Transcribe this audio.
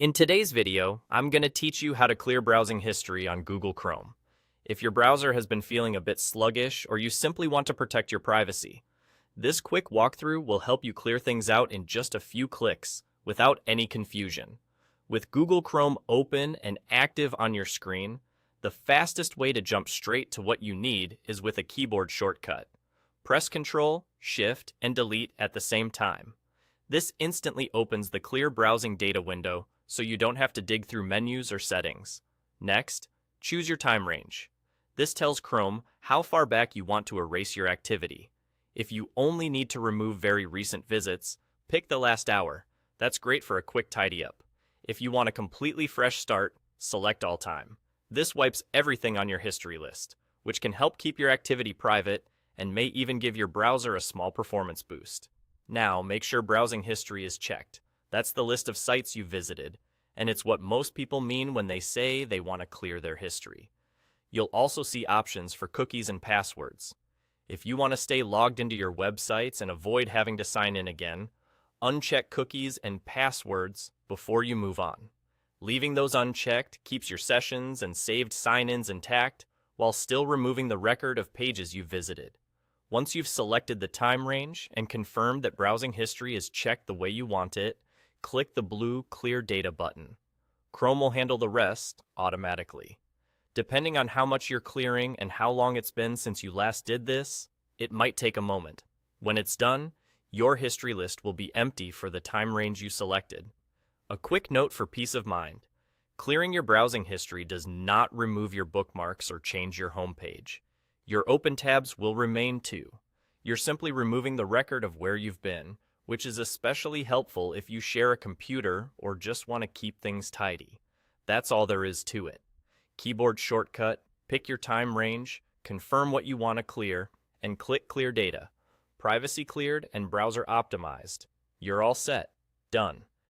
In today's video, I'm going to teach you how to clear browsing history on Google Chrome. If your browser has been feeling a bit sluggish or you simply want to protect your privacy, this quick walkthrough will help you clear things out in just a few clicks without any confusion. With Google Chrome open and active on your screen, the fastest way to jump straight to what you need is with a keyboard shortcut. Press Ctrl, Shift, and Delete at the same time. This instantly opens the clear browsing data window so you don't have to dig through menus or settings. Next, choose your time range. This tells Chrome how far back you want to erase your activity. If you only need to remove very recent visits, pick the last hour. That's great for a quick tidy up. If you want a completely fresh start, select all time. This wipes everything on your history list, which can help keep your activity private and may even give your browser a small performance boost. Now, make sure browsing history is checked. That's the list of sites you visited, and it's what most people mean when they say they want to clear their history. You'll also see options for cookies and passwords. If you want to stay logged into your websites and avoid having to sign in again, uncheck cookies and passwords before you move on. Leaving those unchecked keeps your sessions and saved sign-ins intact while still removing the record of pages you visited. Once you've selected the time range and confirmed that browsing history is checked the way you want it, click the blue Clear Data button. Chrome will handle the rest automatically. Depending on how much you're clearing and how long it's been since you last did this, it might take a moment. When it's done, your history list will be empty for the time range you selected. A quick note for peace of mind. Clearing your browsing history does not remove your bookmarks or change your home page. Your open tabs will remain too. You're simply removing the record of where you've been, which is especially helpful if you share a computer or just want to keep things tidy. That's all there is to it. Keyboard shortcut, pick your time range, confirm what you want to clear, and click Clear Data. Privacy cleared and browser optimized. You're all set. Done.